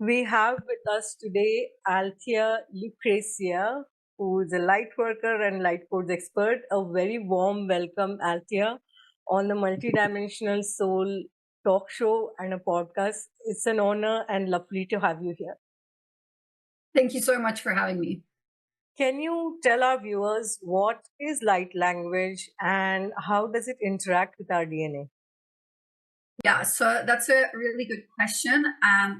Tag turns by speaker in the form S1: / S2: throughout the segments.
S1: We have with us today Althea Lucrezia, who is a light worker and light codes expert. A very warm welcome, Althea, on the Multidimensional Soul talk show and a podcast. It's an honor and lovely to have you here.
S2: Thank you so much for having me.
S1: Can you tell our viewers what is light language and how does it interact with our DNA?
S2: Yeah, so that's a really good question.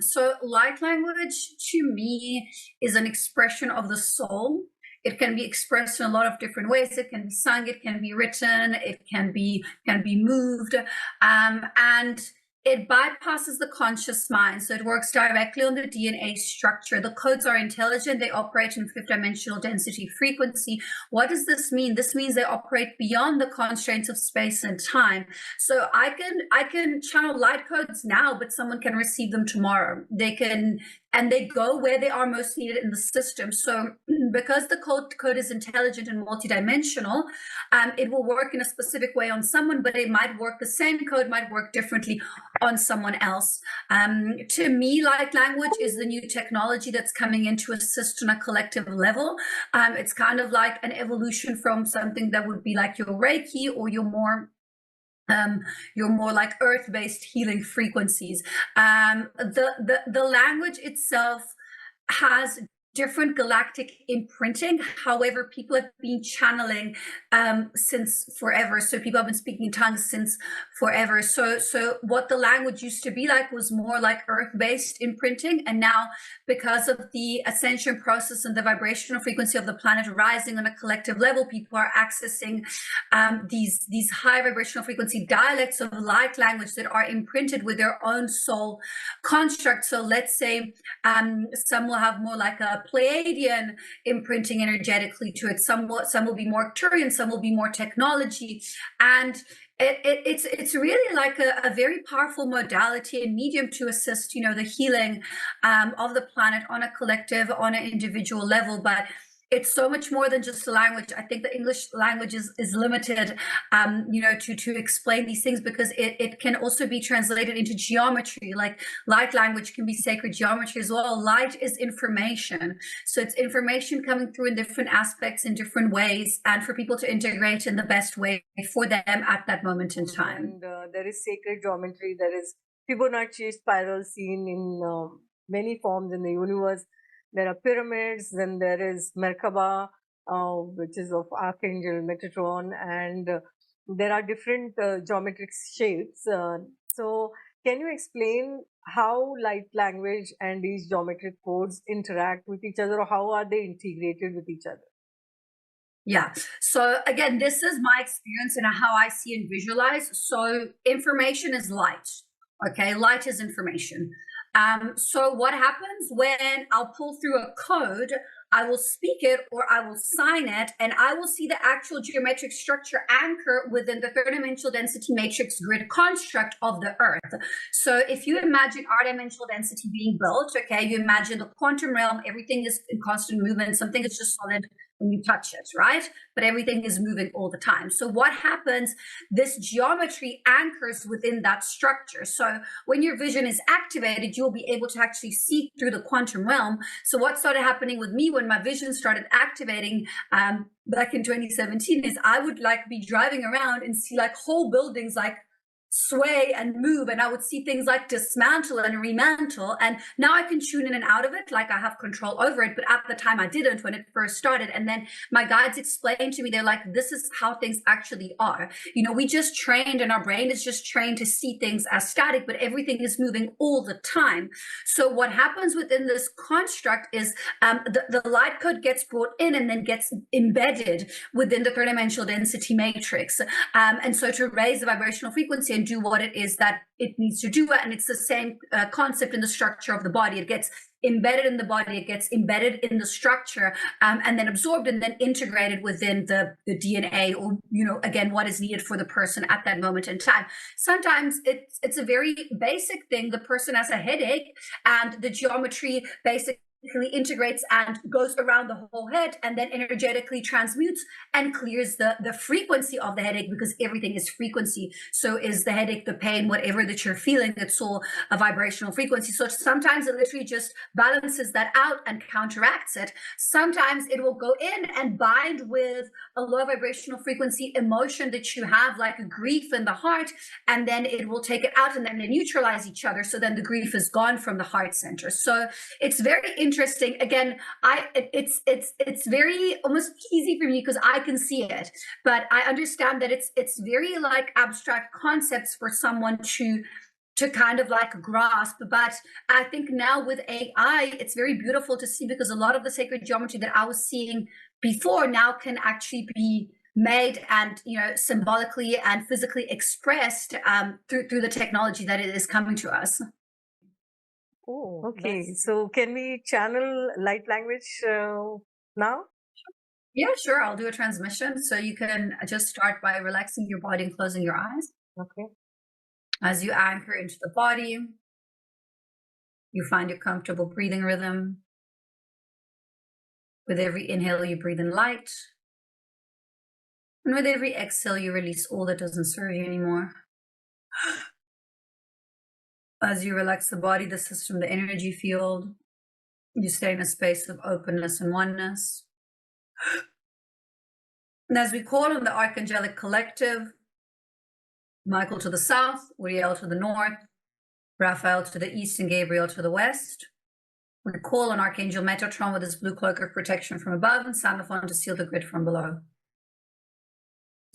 S2: So light language to me is an expression of the soul. It can be expressed in a lot of different ways. It can be sung, it can be written, it can be moved, and it bypasses the conscious mind. So it works directly on the DNA structure. The codes are intelligent. They operate in fifth dimensional density frequency. What does this mean? This means they operate beyond the constraints of space and time. So I can channel light codes now, but someone can receive them tomorrow. And they go where they are most needed in the system. So because the code is intelligent and multidimensional, it will work in a specific way on someone, but it might work, the same code might work differently on someone else. To me, light language is the new technology that's coming in to assist on a collective level. It's kind of like an evolution from something that would be like your Reiki or your more like earth-based healing frequencies. The language itself has different galactic imprinting. However, people have been channeling since forever. So people have been speaking in tongues since forever. So what the language used to be like was more like earth-based imprinting. And now, because of the ascension process and the vibrational frequency of the planet rising on a collective level, people are accessing these high vibrational frequency dialects of light language that are imprinted with their own soul construct. So let's say some will have more like a Pleiadian imprinting energetically to it. Some will be more Arcturian, some will be more technology, and it's really like a very powerful modality and medium to assist, the healing of the planet on a collective, on an individual level. But it's so much more than just a language. I think the English language is limited, to explain these things, because it can also be translated into geometry. Like light language can be sacred geometry as well. Light is information. So it's information coming through in different aspects, in different ways, and for people to integrate in the best way for them at that moment in time.
S1: And there is sacred geometry. There is Fibonacci spiral seen in many forms in the universe. There are pyramids, then there is Merkaba, which is of Archangel Metatron, and there are different geometric shapes. So can you explain how light language and these geometric codes interact with each other, or how are they integrated with each other?
S2: Yeah. So again, this is my experience and how I see and visualize. So information is light. Okay. Light is information. So what happens when I'll pull through a code, I will speak it or I will sign it, and I will see the actual geometric structure anchor within the third dimensional density matrix grid construct of the earth. So if you imagine our dimensional density being built, okay, you imagine the quantum realm, everything is in constant movement, something is just solid when you touch it, right? But everything is moving all the time. So what happens, this geometry anchors within that structure. So when your vision is activated, you'll be able to actually see through the quantum realm. So what started happening with me when my vision started activating back in 2017 is I would like be driving around and see like whole buildings like sway and move, and I would see things like dismantle and remantle. And now I can tune in and out of it, like I have control over it, but at the time I didn't when it first started. And then my guides explained to me, they're like, this is how things actually are. We just trained, and our brain is just trained to see things as static, but everything is moving all the time. So what happens within this construct is the light code gets brought in and then gets embedded within the third dimensional density matrix. And so to raise the vibrational frequency and do what it is that it needs to do. And it's the same concept in the structure of the body. It gets embedded in the body, it gets embedded in the structure, and then absorbed and then integrated within the DNA, or, again, what is needed for the person at that moment in time. Sometimes it's a very basic thing. The person has a headache and the geometry basically integrates and goes around the whole head, and then energetically transmutes and clears the frequency of the headache, because everything is frequency. So is the headache, the pain, whatever that you're feeling, that's all a vibrational frequency. So sometimes it literally just balances that out and counteracts it. Sometimes it will go in and bind with a low vibrational frequency emotion that you have, like a grief in the heart, and then it will take it out, and then they neutralize each other. So then the grief is gone from the heart center. So it's very interesting. Again, it's very almost easy for me because I can see it, but I understand that it's very like abstract concepts for someone to kind of like grasp. But I think now with AI, it's very beautiful to see, because a lot of the sacred geometry that I was seeing before now can actually be made and, you know, symbolically and physically expressed through the technology that it is coming to us.
S1: Oh, okay. So can we channel light language now?
S2: Yeah, sure. I'll do a transmission. So you can just start by relaxing your body and closing your eyes.
S1: Okay.
S2: As you anchor into the body, you find your comfortable breathing rhythm. With every inhale, you breathe in light. And with every exhale, you release all that doesn't serve you anymore. As you relax the body, the system, the energy field, you stay in a space of openness and oneness. And as we call on the Archangelic Collective, Michael to the south, Uriel to the north, Raphael to the east, and Gabriel to the west, we call on Archangel Metatron with his blue cloak of protection from above, and Sandalphon to seal the grid from below.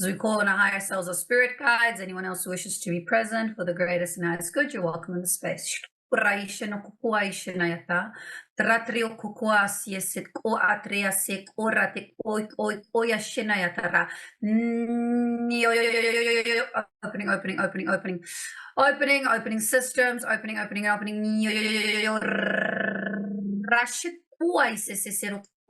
S2: As we call on our higher selves, our spirit guides, anyone else who wishes to be present for the greatest and highest good, you're welcome in the space. Opening systems, opening.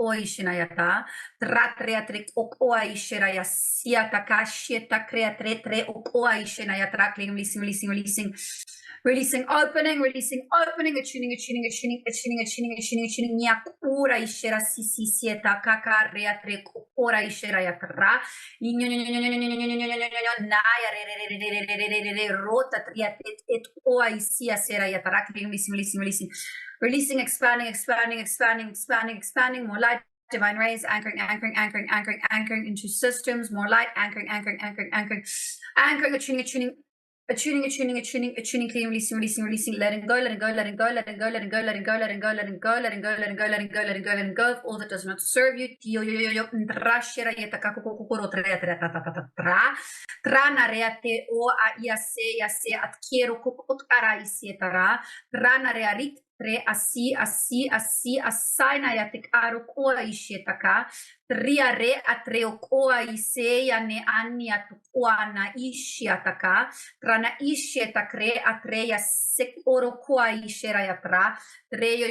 S2: Oishinayata, Tratriatric Okoishiraya Siata Kashieta Creatre Okoishinayatra, releasing, opening, attuning, Yakura Ishera Sisi Sieta Kaka Reatric Okora Ishirayatra, Naya Rota Triatet Oisia Serayatra, releasing, expanding, more light, divine rays, anchoring into systems, more light, anchoring, attuning, clean, releasing, letting go of all that does not serve you. Así, asaina yatik arukoa ishetaka, triare atreokoa iseya ne aniatukoana ishiataka, trana ishetakre atreya sek orokoa isherayatra, raya,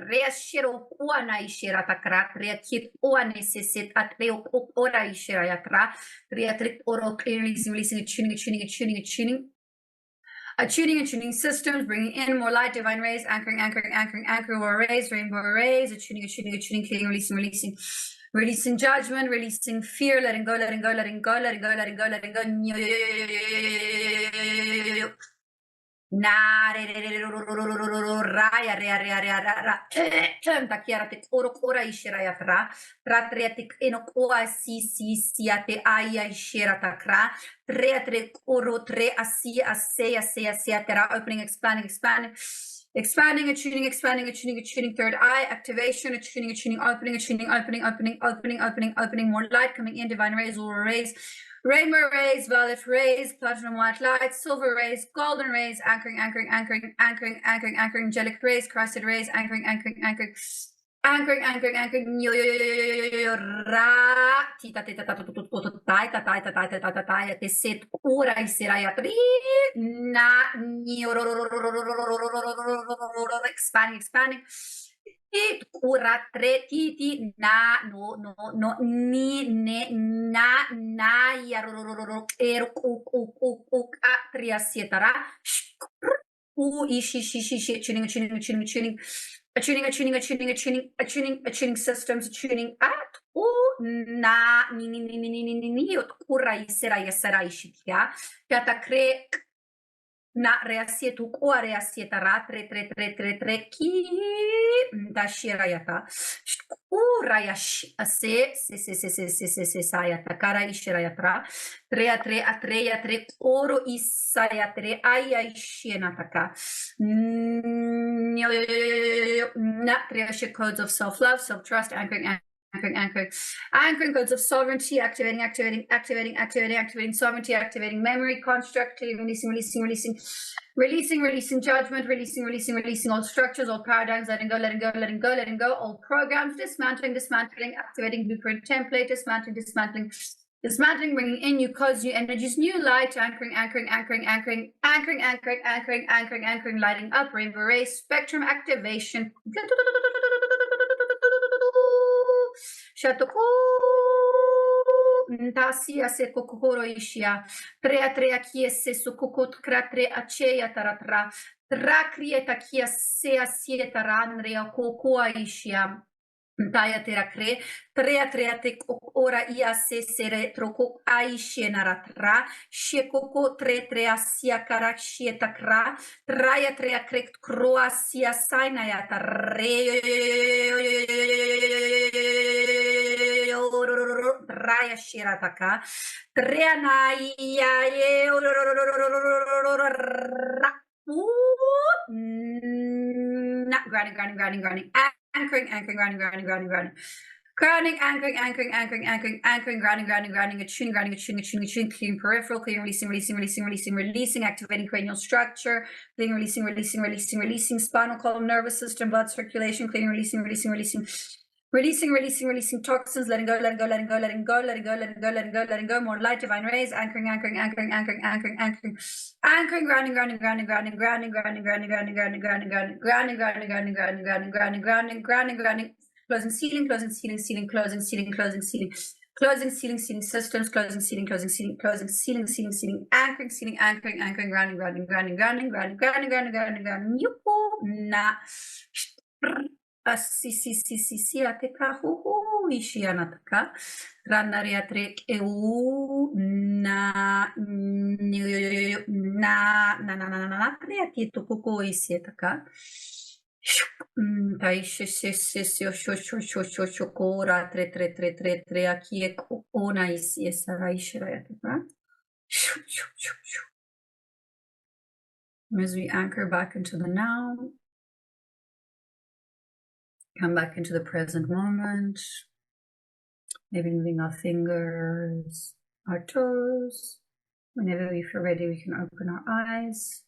S2: rea sherokoana isheratakra, rea kit oane seset atreokora isherayatra, rea trick oro releasing, attuning systems, bringing in more light, divine rays, anchoring, rays, rainbow rays, attuning, clearing, releasing judgment, releasing fear, letting go. Takiaratik orokora ishirayatra, tratriatik enokoa si ate aya ishiratakra, treatric oro tre asi atera, opening, expanding, attuning, third eye, activation, attuning, opening, more light coming in, divine rays, aurora rays, rainbow rays, violet rays, platinum white light, silver rays, golden rays, anchoring, angelic rays, crested rays, anchoring, expanding. attuning systems, attuning at na ni ura isera yasara ishikia kata kre na reasietu ua reasieta ra 3 ki da shira yata ura yash ase se sayata kara ishira yatra 3 a 3 oro isayatre ay shiena taka na 3 codes of self-love, self-trust, anchoring codes of sovereignty, activating sovereignty, activating memory, construct, releasing judgment, releasing all structures, all paradigms, letting go, all programs, dismantling, activating blueprint template, dismantling, bringing in new codes, new energies, new light, anchoring, lighting up, rainbow rays, spectrum activation. Shatoku Ntasia se kokoro ishia. 3 kia se sukukut kratre acheya taratra. Trakrieta kia se asieta ranrea kokoa ishia. Taya terakre, 3 te ora ia se sere troko aishe naratra, shekoko 3 asia karakshie takra, 3 krek kroasia sainaya tare, raya shirataka, 3 naia grounding. Anchoring, grounding, attuning, clearing peripheral, clearing, releasing, activating cranial structure, clearing, releasing spinal column, nervous system, blood circulation, clearing, releasing toxins, letting go, more light, divine rays, anchoring, grounding, closing ceiling, closing ceiling systems, closing ceiling, anchoring, grounding, na si ateka hu ishianataka randaria trek na creatito kuko isietaka taishe shokora 3 aqui é ona essa ishirayataka. As we anchor back into the now, come back into the present moment, maybe moving our fingers, our toes. Whenever we feel ready, we can open our eyes.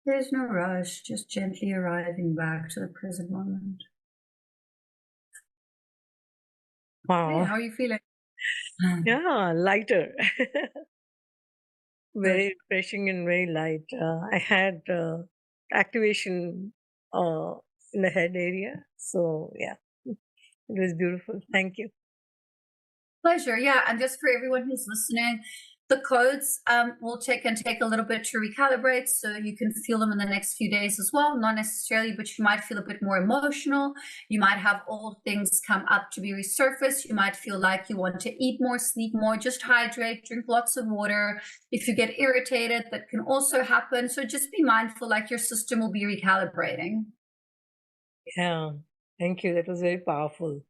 S2: There's no rush, just gently arriving back to the present moment.
S1: Wow.
S2: Hey, how are you feeling?
S1: Yeah, lighter. Very refreshing and very light. I had activation in the head area. So, yeah, it was beautiful. Thank you.
S2: Pleasure. Yeah. And just for everyone who's listening, the codes will take a little bit to recalibrate, so you can feel them in the next few days as well. Not necessarily, but you might feel a bit more emotional. You might have old things come up to be resurfaced. You might feel like you want to eat more, sleep more, just hydrate, drink lots of water. If you get irritated, that can also happen. So just be mindful, like your system will be recalibrating.
S1: Yeah, thank you. That was very powerful.